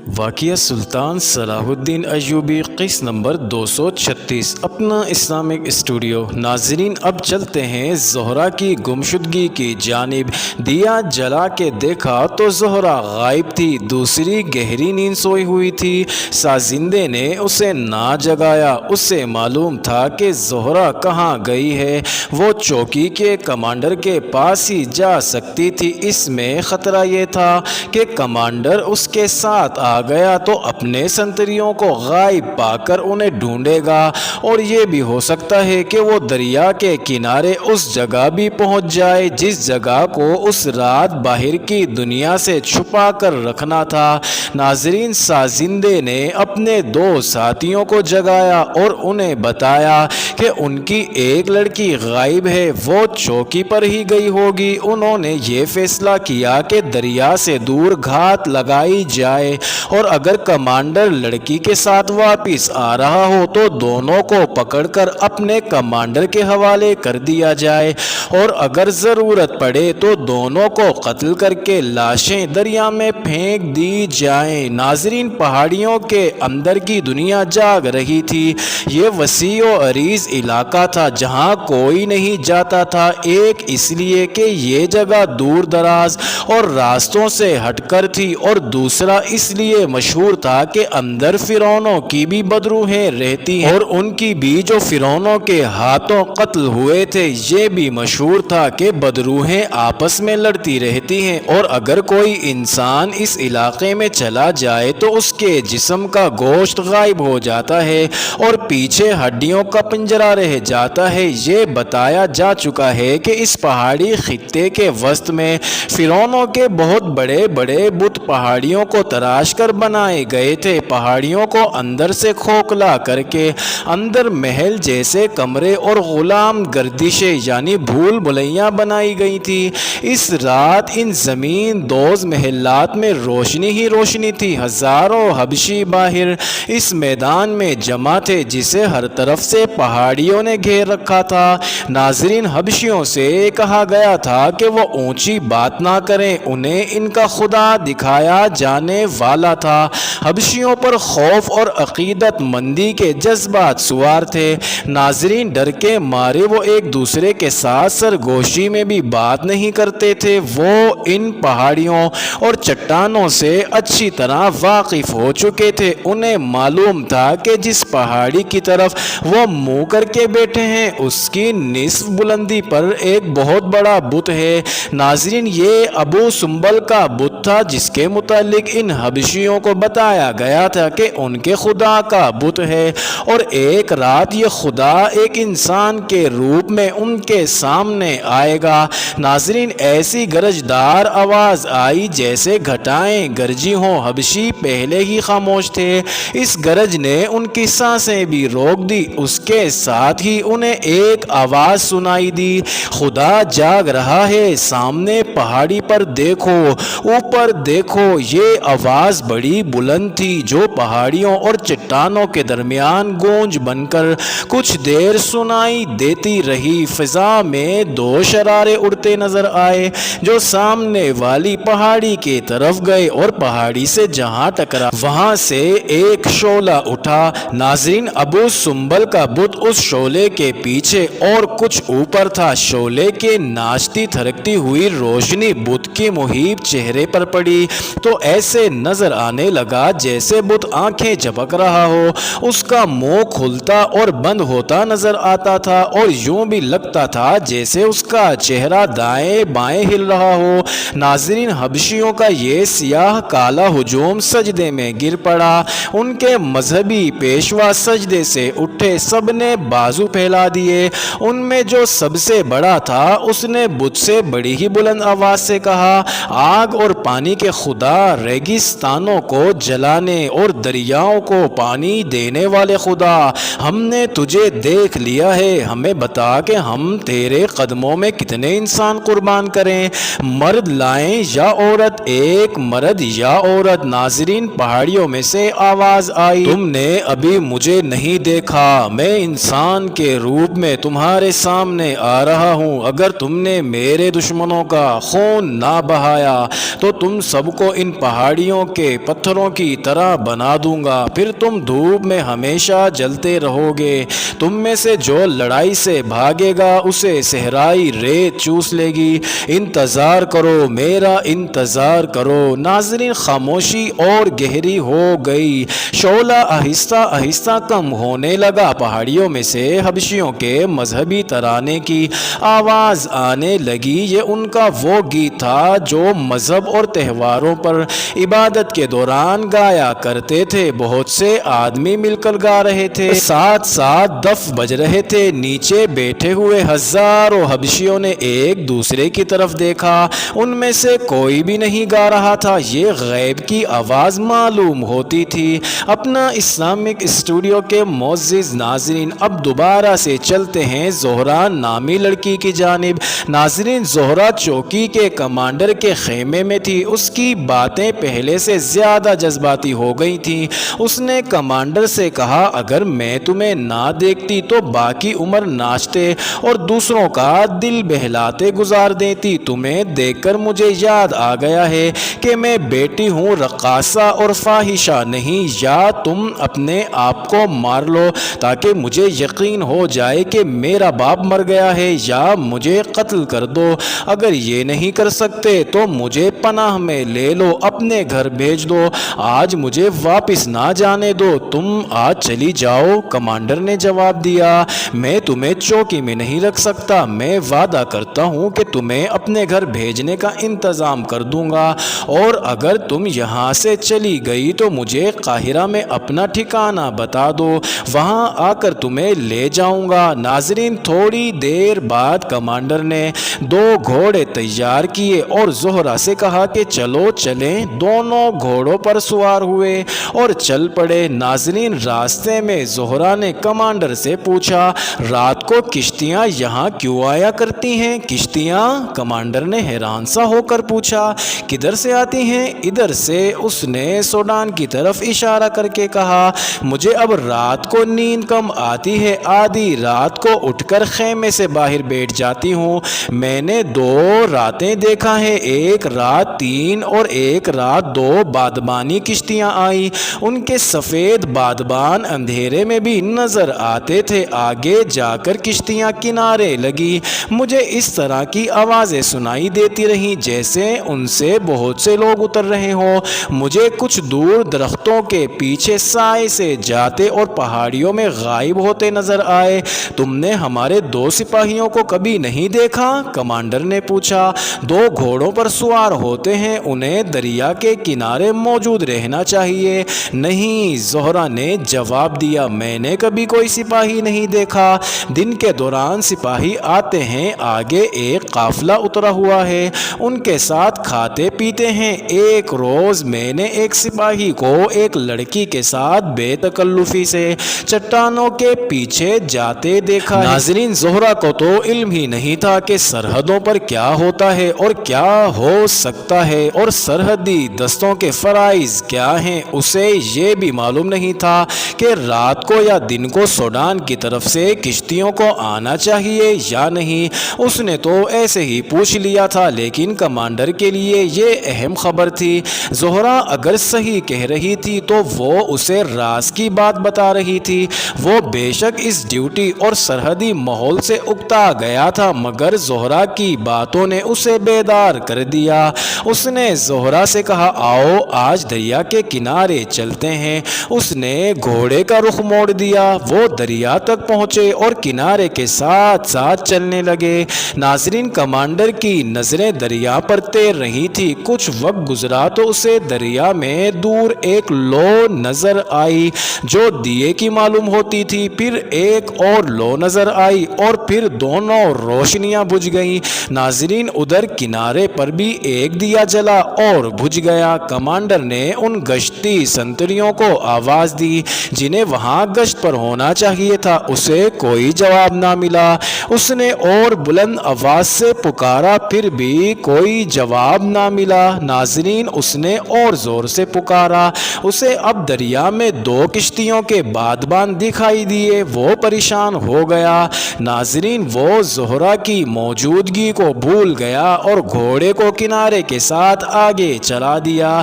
واقعہ سلطان صلاح الدین ایوبی قسط نمبر 236 اپنا اسلامک اسٹوڈیو۔ ناظرین، اب چلتے ہیں زہرا کی گمشدگی کی جانب۔ دیا جلا کے دیکھا تو زہرا غائب تھی، دوسری گہری نیند سوئی ہوئی تھی۔ سازندے نے اسے نہ جگایا، اسے معلوم تھا کہ زہرا کہاں گئی ہے۔ وہ چوکی کے کمانڈر کے پاس ہی جا سکتی تھی۔ اس میں خطرہ یہ تھا کہ کمانڈر اس کے ساتھ آ گیا تو اپنے سنتریوں کو غائب پا کر انہیں ڈھونڈے گا، اور یہ بھی ہو سکتا ہے کہ وہ دریا کے کنارے اس جگہ بھی پہنچ جائے جس جگہ کو اس رات باہر کی دنیا سے چھپا کر رکھنا تھا۔ ناظرین، سازندے نے اپنے دو ساتھیوں کو جگایا اور انہیں بتایا کہ ان کی ایک لڑکی غائب ہے، وہ چوکی پر ہی گئی ہوگی۔ انہوں نے یہ فیصلہ کیا کہ دریا سے دور گھات لگائی جائے، اور اگر کمانڈر لڑکی کے ساتھ واپس آ رہا ہو تو دونوں کو پکڑ کر اپنے کمانڈر کے حوالے کر دیا جائے، اور اگر ضرورت پڑے تو دونوں کو قتل کر کے لاشیں دریا میں پھینک دی جائیں۔ ناظرین، پہاڑیوں کے اندر کی دنیا جاگ رہی تھی۔ یہ وسیع و عریض علاقہ تھا جہاں کوئی نہیں جاتا تھا، ایک اس لیے کہ یہ جگہ دور دراز اور راستوں سے ہٹ کر تھی، اور دوسرا اس لیے مشہور تھا کہ اندر فرعونوں کی بھی بدروحیں رہتی ہیں، اور ان کی بھی جو فرعونوں کے ہاتھوں قتل ہوئے تھے۔ یہ بھی مشہور تھا کہ بدروحیں آپس میں لڑتی رہتی ہیں، اور اگر کوئی انسان اس علاقے میں چلا جائے تو اس کے جسم کا گوشت غائب ہو جاتا ہے اور پیچھے ہڈیوں کا پنجرہ رہ جاتا ہے۔ یہ بتایا جا چکا ہے کہ اس پہاڑی خطے کے وسط میں فرعونوں کے بہت بڑے بڑے بت پہاڑیوں کو تراش کر بنائے گئے تھے۔ پہاڑیوں کو اندر سے کھوکھلا کر کے اندر محل جیسے کمرے اور غلام گردشیں یعنی بھول بھلیاں بنائی گئی تھی۔ اس رات ان زمین دوز محلات میں روشنی ہی روشنی تھی۔ ہزاروں حبشی باہر اس میدان میں جمع تھے جسے ہر طرف سے پہاڑیوں نے گھیر رکھا تھا۔ ناظرین، حبشیوں سے کہا گیا تھا کہ وہ اونچی بات نہ کریں، انہیں ان کا خدا دکھایا جانے والا تھا۔ حبشیوں پر خوف اور عقیدت مندی کے جذبات سوار تھے۔ ناظرین، ڈر کے مارے وہ ایک دوسرے کے ساتھ سرگوشی میں بھی بات نہیں کرتے تھے۔ وہ ان پہاڑیوں اور چٹانوں سے اچھی طرح واقف ہو چکے تھے۔ انہیں معلوم تھا کہ جس پہاڑی کی طرف وہ منہ کر کے بیٹھے ہیں اس کی نصف بلندی پر ایک بہت بڑا بت ہے۔ ناظرین، یہ ابو سمبل کا بت تھا جس کے متعلق ان حبشیوں کو بتایا گیا تھا کہ ان کے خدا کا بت ہے، اور ایک رات یہ خدا ایک انسان کے روپ میں ان کے سامنے آئے گا۔ ناظرین، ایسی گرجدار آواز آئی جیسے گھٹائیں گرجی ہوں۔ حبشی پہلے ہی خاموش تھے، اس گرج نے ان کی سانسیں بھی روک دی۔ اس کے ساتھ ہی انہیں ایک آواز سنائی دی، خدا جاگ رہا ہے، سامنے پہاڑی پر دیکھو، اوپر دیکھو۔ یہ آواز بڑی بلند تھی جو پہاڑیوں اور چٹانوں کے درمیان گونج بن کر کچھ دیر سنائی دیتی رہی۔ فضا میں دو شرارے اڑتے نظر آئے جو سامنے والی پہاڑی کی طرف گئے، اور پہاڑی سے جہاں ٹکرا وہاں سے ایک شعلہ اٹھا۔ ناظرین، ابو سمبل کا بت اس شعلے کے پیچھے اور کچھ اوپر تھا۔ شعلے کے ناچتی تھرکتی ہوئی روشنی بت کے محیب چہرے پر پڑی تو ایسے نظر آنے لگا جیسے بت آنکھیں جھپک رہا ہو، اس کا منہ کھلتا اور بند ہوتا نظر آتا تھا، اور یوں بھی لگتا تھا جیسے اس کا چہرہ دائیں بائیں ہل رہا ہو۔ ناظرین، حبشیوں کا یہ سیاہ کالا ہجوم سجدے میں گر پڑا۔ ان کے مذہبی پیشوا سجدے سے اٹھے، سب نے بازو پھیلا دیے۔ ان میں جو سب سے بڑا تھا اس نے بت سے بڑی ہی بلند آواز سے کہا، آگ اور پانی کے خدا، ریگستانوں کو جلانے اور دریاؤں کو پانی دینے والے خدا، ہم نے تجھے دیکھ لیا ہے، ہمیں بتا کہ ہم تیرے قدموں میں کتنے انسان قربان کریں، مرد لائیں یا عورت، ایک مرد یا عورت۔ ناظرین، پہاڑیوں میں سے آواز آئی، تم نے ابھی مجھے نہیں دیکھا، میں انسان کے روپ میں تمہارے سامنے آ رہا ہوں۔ اگر تم نے میرے دشمنوں کا خون نہ بہایا تو تم سب کو ان پہاڑیوں کے کے پتھروں کی طرح بنا دوں گا، پھر تم دھوپ میں ہمیشہ جلتے رہو گے۔ تم میں سے جو لڑائی سے بھاگے گا اسے صحرائی ریت چوس لے گی۔ انتظار کرو، میرا انتظار کرو۔ ناظرین، خاموشی اور گہری ہو گئی۔ شعلہ آہستہ آہستہ کم ہونے لگا۔ پہاڑیوں میں سے حبشیوں کے مذہبی ترانے کی آواز آنے لگی۔ یہ ان کا وہ گیت تھا جو مذہب اور تہواروں پر عبادت کے دوران گایا کرتے تھے۔ بہت سے آدمی مل کر گا رہے تھے، ساتھ ساتھ دف بج رہے تھے۔ نیچے بیٹھے ہوئے ہزاروں حبشیوں نے ایک دوسرے کی طرف دیکھا، ان میں سے کوئی بھی نہیں گا رہا تھا۔ یہ غیب کی آواز معلوم ہوتی تھی۔ اپنا اسلامک اسٹوڈیو کے معزز ناظرین، اب دوبارہ سے چلتے ہیں زہرا نامی لڑکی کی جانب۔ ناظرین، زہرا چوکی کے کمانڈر کے خیمے میں تھی۔ اس کی باتیں پہلے سے زیادہ جذباتی ہو گئی تھیں۔ اس نے کمانڈر سے کہا، اگر میں تمہیں نہ دیکھتی تو باقی عمر ناچتے اور دوسروں کا دل بہلاتے گزار دیتی۔ تمہیں دیکھ کر مجھے یاد آ گیا ہے کہ میں بیٹی ہوں، رقاصہ اور فاحشہ نہیں۔ یا تم اپنے آپ کو مار لو تاکہ مجھے یقین ہو جائے کہ میرا باپ مر گیا ہے، یا مجھے قتل کر دو۔ اگر یہ نہیں کر سکتے تو مجھے پناہ میں لے لو، اپنے گھر بھیج دو، آج مجھے واپس نہ جانے دو۔ تم آج چلی جاؤ۔ کمانڈر نے جواب دیا، میں تمہیں چوکی میں نہیں رکھ سکتا۔ میں وعدہ کرتا ہوں کہ تمہیں اپنے گھر بھیجنے کا انتظام کر دوں گا، اور اگر تم یہاں سے چلی گئی تو مجھے قاہرہ میں اپنا ٹھکانہ بتا دو، وہاں آ کر تمہیں لے جاؤں گا۔ ناظرین، تھوڑی دیر بعد کمانڈر نے 2 گھوڑے تیار کیے اور زہرا سے کہا کہ چلو چلیں۔ دونوں گھوڑوں پر سوار ہوئے اور چل پڑے۔ ناظرین، راستے میں زہرا نے کمانڈر سے پوچھا، رات کو کشتیاں یہاں کیوں آیا کرتی ہیں؟ کشتیاں؟ کمانڈر نے حیران سا ہو کر پوچھا، کدھر سے آتی ہیں؟ ادھر سے۔ اس نے سوڈان کی طرف اشارہ کر کے کہا، مجھے اب رات کو نیند کم آتی ہے، آدھی رات کو اٹھ کر خیمے سے باہر بیٹھ جاتی ہوں۔ میں نے 2 راتیں دیکھا ہے، ایک رات 3 اور ایک رات 2 بادبانی کشتیاں آئیں۔ ان کے سفید بادبان اندھیرے میں بھی نظر آتے تھے۔ آگے جا کر کشتیاں کنارے لگی۔ مجھے اس طرح کی آوازیں سنائی دیتی رہیں جیسے ان سے بہت سے لوگ اتر رہے ہوں۔ مجھے کچھ دور درختوں کے پیچھے سائے سے جاتے اور پہاڑیوں میں غائب ہوتے نظر آئے۔ تم نے ہمارے 2 سپاہیوں کو کبھی نہیں دیکھا؟ کمانڈر نے پوچھا۔ 2 گھوڑوں پر سوار ہوتے ہیں، انہیں دریا کے کنارے موجود رہنا چاہیے۔ نہیں، زہرا نے جواب دیا، میں نے کبھی کوئی سپاہی نہیں دیکھا۔ دن کے دوران سپاہی آتے ہیں، آگے ایک قافلہ اترا ہوا ہے، ان کے ساتھ کھاتے پیتے ہیں۔ ایک روز میں نے ایک سپاہی کو ایک لڑکی کے ساتھ بے تکلفی سے چٹانوں کے پیچھے جاتے دیکھا ہے۔ ناظرین، زہرا کو تو علم ہی نہیں تھا کہ سرحدوں پر کیا ہوتا ہے اور کیا ہو سکتا ہے، اور سرحدی دستوں کے فرائض کیا ہیں۔ اسے یہ بھی معلوم نہیں تھا کہ رات کو یا دن کو سوڈان کی طرف سے کشتیوں کو آنا چاہیے یا نہیں۔ اس نے تو ایسے ہی پوچھ لیا تھا، لیکن کمانڈر کے لیے یہ اہم خبر تھی۔ زہرا اگر صحیح کہہ رہی تھی تو وہ اسے راز کی بات بتا رہی تھی۔ وہ بے شک اس ڈیوٹی اور سرحدی ماحول سے اکتا گیا تھا، مگر زہرا کی باتوں نے اسے بیدار کر دیا۔ اس نے زہرا سے کہا، آؤ آج دریا کے کنارے چلتے ہیں۔ اس نے گھوڑے کا رخ موڑ دیا۔ وہ دریا تک پہنچے اور کنارے کے ساتھ ساتھ چلنے لگے۔ ناظرین، کمانڈر کی نظریں دریا پر تیر رہی تھی۔ کچھ وقت گزرا تو اسے دریا میں دور ایک لو نظر آئی جو دیے کی معلوم ہوتی تھی، پھر ایک اور لو نظر آئی اور پھر دونوں روشنیاں بجھ گئیں۔ ناظرین، ادھر کنارے پر بھی ایک دیا جلا اور بجھ گیا۔ کمانڈر نے ان گشتی سنتریوں کو آواز دی جنہیں وہاں گشت پر ہونا چاہیے تھا، اسے کوئی جواب نہ ملا۔ اس نے اور بلند آواز سے پکارا، پھر بھی کوئی جواب نہ ملا۔ ناظرین، اس نے اور زور سے پکارا۔ اسے اب دریا میں 2 کشتیوں کے بادبان دکھائی دیے۔ وہ پریشان ہو گیا۔ ناظرین، وہ زہرا کی موجودگی کو بھول گیا اور گھوڑے کو کنارے کے ساتھ آگے چلا دیا۔